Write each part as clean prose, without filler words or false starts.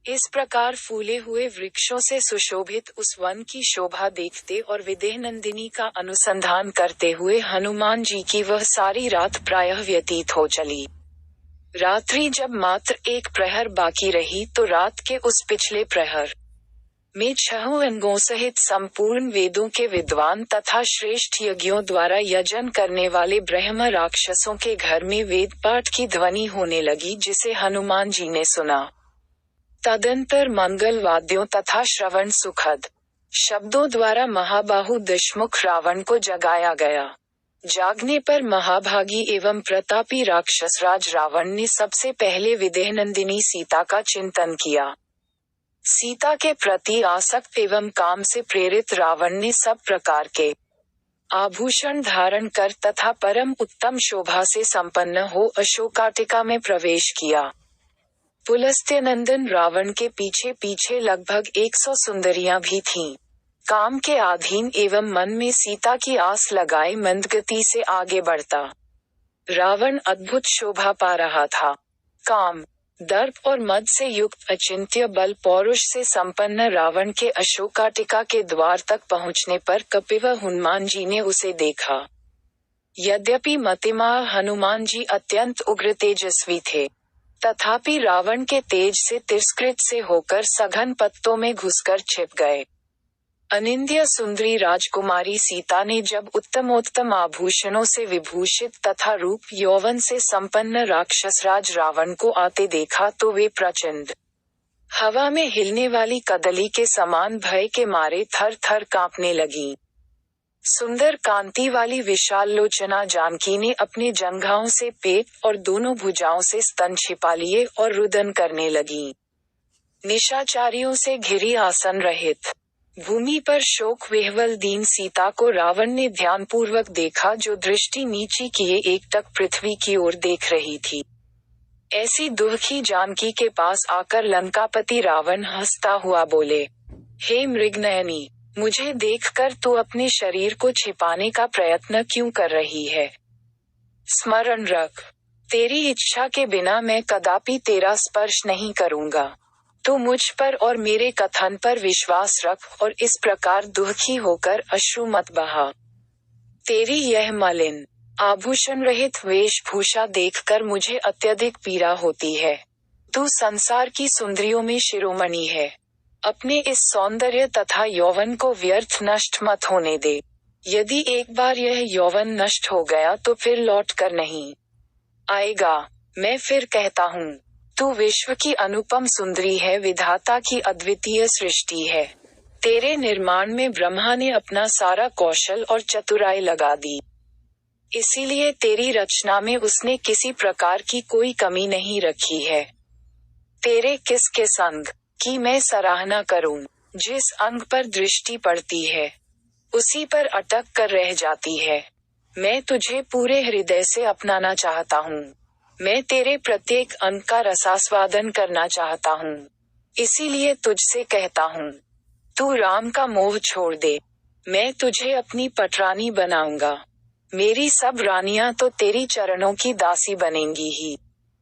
इस प्रकार फूले हुए वृक्षों से सुशोभित उस वन की शोभा देखते और विदेह नंदिनी का अनुसंधान करते हुए हनुमान जी की वह सारी रात प्रायः व्यतीत हो चली। रात्रि जब मात्र एक प्रहर बाकी रही तो रात के उस पिछले प्रहर में 6 अंगों सहित संपूर्ण वेदों के विद्वान तथा श्रेष्ठ यज्ञों द्वारा यजन करने वाले ब्रह्म राक्षसों के घर में वेद पाठ की ध्वनि होने लगी, जिसे हनुमान जी ने सुना। तदंतर मंगल वाद्यों तथा श्रवण सुखद शब्दों द्वारा महाबाहु दशमुख रावण को जगाया गया। जागने पर महाभागी एवं प्रतापी राक्षसराज रावण ने सबसे पहले विदेहनंदिनी सीता का चिंतन किया। सीता के प्रति आसक्त एवं काम से प्रेरित रावण ने सब प्रकार के आभूषण धारण कर तथा परम उत्तम शोभा से संपन्न हो अशोकाटिका में प्रवेश किया। पुलस्त्यनंदन रावण के पीछे पीछे लगभग 100 सुंदरियां भी थीं। काम के अधीन एवं मन में सीता की आस लगाए मंदगति से आगे बढ़ता रावण अद्भुत शोभा पा रहा था। काम, दर्प और मद से युक्त अचिंत्य बल पौरुष से संपन्न रावण के अशोकाटिका के द्वार तक पहुंचने पर कपिव हनुमान जी ने उसे देखा। यद्यपि मतिमह हनुमान जी अत्यंत उग्र तेजस्वी थे, तथापि रावण के तेज से तिरस्कृत से होकर सघन पत्तों में घुसकर छिप गए। अनिंद्य सुंदरी राजकुमारी सीता ने जब उत्तमोत्तम आभूषणों से विभूषित तथा रूप यौवन से संपन्न राक्षसराज रावण को आते देखा तो वे प्रचंड हवा में हिलने वाली कदली के समान भय के मारे थर थर कांपने लगी। सुंदर कांति वाली विशाल लोचना जानकी ने अपने जंघाओं से पेट और दोनों भुजाओं से स्तन छिपा लिए और रुदन करने लगी। निशाचारियों से घिरी आसन रहित भूमि पर शोक विह्वल दीन सीता को रावण ने ध्यानपूर्वक देखा, जो दृष्टि नीची किए एकटक पृथ्वी की ओर देख रही थी। ऐसी दुखी जानकी के पास आकर लंकापति रावण हंसता हुआ बोले, हे मृगनयनी, मुझे देखकर तू अपने शरीर को छिपाने का प्रयत्न क्यों कर रही है? स्मरण रख, तेरी इच्छा के बिना मैं कदापि तेरा स्पर्श नहीं करूंगा। तू मुझ पर और मेरे कथन पर विश्वास रख और इस प्रकार दुखी होकर अश्रु मत बहा। तेरी यह मलिन आभूषण रहित वेशभूषा देखकर मुझे अत्यधिक पीड़ा होती है। तू संसार की सुंदरियों में शिरोमणि है। अपने इस सौंदर्य तथा यौवन को व्यर्थ नष्ट मत होने दे। यदि एक बार यह यौवन नष्ट हो गया तो फिर लौट कर नहीं आएगा। मैं फिर कहता हूँ, तू विश्व की अनुपम सुंदरी है, विधाता की अद्वितीय सृष्टि है। तेरे निर्माण में ब्रह्मा ने अपना सारा कौशल और चतुराई लगा दी। इसीलिए तेरी रचना में उसने किसी प्रकार की कोई कमी नहीं रखी है। तेरे किस किस अंग की मैं सराहना करूं? जिस अंग पर दृष्टि पड़ती है उसी पर अटक कर रह जाती है। मैं तुझे पूरे हृदय से अपनाना चाहता हूँ। मैं तेरे प्रत्येक अंग का रसास्वादन करना चाहता हूँ। इसीलिए तुझसे कहता हूँ, तू राम का मोह छोड़ दे। मैं तुझे अपनी पटरानी बनाऊंगा। मेरी सब रानियां तो तेरी चरणों की दासी बनेंगी ही।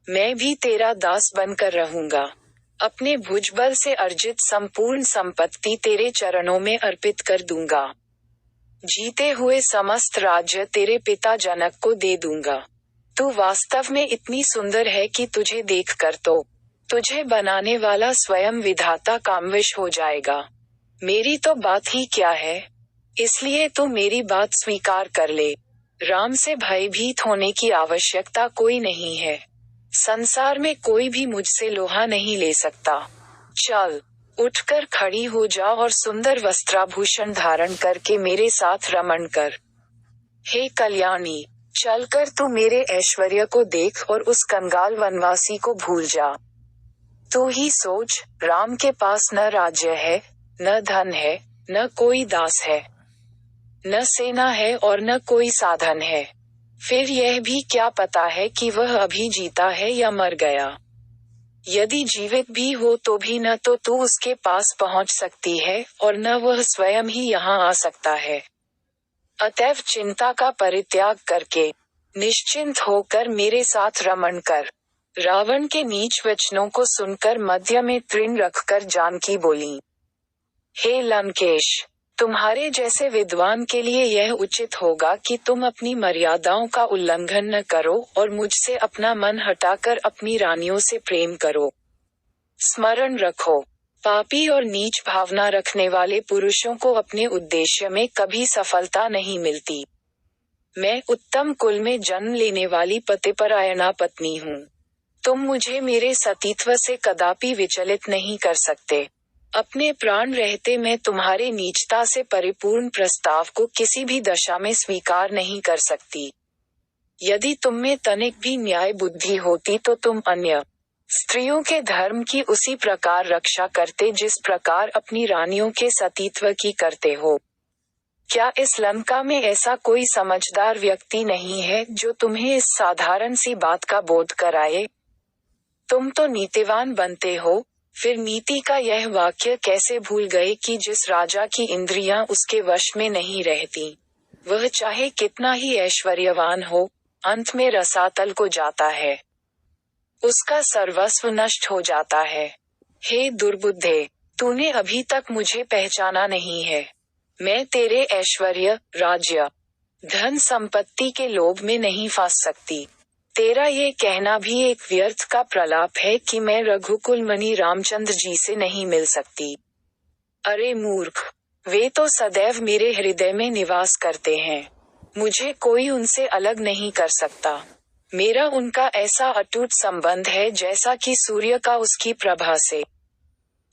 मैं भी तेरा दास बनकर रहूंगा। अपने भुजबल से अर्जित संपूर्ण संपत्ति तेरे चरणों में अर्पित कर दूंगा। जीते हुए समस्त राज्य तेरे पिता जनक को दे दूंगा। तू वास्तव में इतनी सुंदर है कि तुझे देखकर तो तुझे बनाने वाला स्वयं विधाता कामवश हो जाएगा। मेरी तो बात ही क्या है, इसलिए तू मेरी बात स्वीकार कर ले। राम से भयभीत होने की आवश्यकता कोई नहीं है। संसार में कोई भी मुझसे लोहा नहीं ले सकता। चल, उठकर खड़ी हो जा और सुंदर वस्त्राभूषण धारण करके मेरे साथ रमण कर। हे कल्याणी, चलकर तू मेरे ऐश्वर्य को देख और उस कंगाल वनवासी को भूल जा। तू ही सोच, राम के पास न राज्य है, न धन है, न कोई दास है, न सेना है और न कोई साधन है। फिर यह भी क्या पता है कि वह अभी जीता है या मर गया। यदि जीवित भी हो तो भी न तो तू उसके पास पहुंच सकती है और न वह स्वयं ही यहाँ आ सकता है। अतएव चिंता का परित्याग करके निश्चिंत होकर मेरे साथ रमण कर। रावण के नीच वचनों को सुनकर मध्य में तृण रखकर जानकी बोली, हे लंकेश, तुम्हारे जैसे विद्वान के लिए यह उचित होगा कि तुम अपनी मर्यादाओं का उल्लंघन न करो और मुझसे अपना मन हटाकर अपनी रानियों से प्रेम करो। स्मरण रखो, पापी और नीच भावना रखने वाले पुरुषों को अपने उद्देश्य में कभी सफलता नहीं मिलती। मैं उत्तम कुल में जन्म लेने वाली पतिपरायणा पत्नी हूँ। तुम मुझे मेरे सतीत्व से कदापि विचलित नहीं कर सकते। अपने प्राण रहते मैं तुम्हारे नीचता से परिपूर्ण प्रस्ताव को किसी भी दशा में स्वीकार नहीं कर सकती। यदि तुम में तनिक भी न्याय बुद्धि होती तो तुम अन्य स्त्रियों के धर्म की उसी प्रकार रक्षा करते जिस प्रकार अपनी रानियों के सतीत्व की करते हो। क्या इस लंका में ऐसा कोई समझदार व्यक्ति नहीं है जो तुम्हें इस साधारण सी बात का बोध कराए? तुम तो नीतिवान बनते हो, फिर नीति का यह वाक्य कैसे भूल गए कि जिस राजा की इंद्रियां उसके वश में नहीं रहती, वह चाहे कितना ही ऐश्वर्यवान हो, अंत में रसातल को जाता है। उसका सर्वस्व नष्ट हो जाता है। हे दुर्बुद्धे, तूने अभी तक मुझे पहचाना नहीं है। मैं तेरे ऐश्वर्य, राज्य, धन संपत्ति के लोभ में नहीं फंस सकती। तेरा ये कहना भी एक व्यर्थ का प्रलाप है कि मैं रघुकुल मणि रामचंद्र जी से नहीं मिल सकती। अरे मूर्ख, वे तो सदैव मेरे हृदय में निवास करते हैं। मुझे कोई उनसे अलग नहीं कर सकता। मेरा उनका ऐसा अटूट संबंध है जैसा कि सूर्य का उसकी प्रभा से।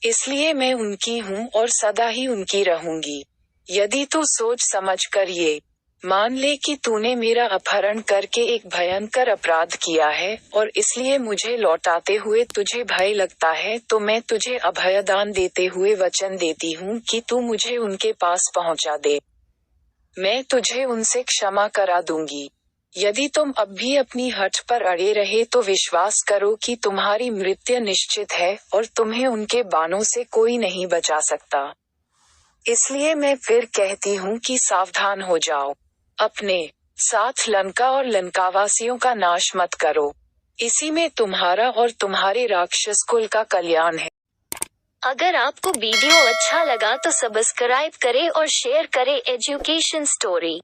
इसलिए मैं उनकी हूँ और सदा ही उनकी रहूंगी। यदि तू सोच समझ कर ये मान ले कि तूने मेरा अपहरण करके एक भयंकर अपराध किया है और इसलिए मुझे लौटाते हुए तुझे भय लगता है, तो मैं तुझे अभयदान देते हुए वचन देती हूँ कि तू मुझे उनके पास पहुँचा दे। मैं तुझे उनसे क्षमा करा दूंगी। यदि तुम अब भी अपनी हठ पर अड़े रहे तो विश्वास करो कि तुम्हारी मृत्यु निश्चित है और तुम्हें उनके बाणों से कोई नहीं बचा सकता। इसलिए मैं फिर कहती हूँ कि सावधान हो जाओ। अपने साथ लंका और लंकावासियों का नाश मत करो। इसी में तुम्हारा और तुम्हारे राक्षस कुल का कल्याण है। अगर आपको वीडियो अच्छा लगा तो सब्सक्राइब करें और शेयर करें एजुकेशन स्टोरी।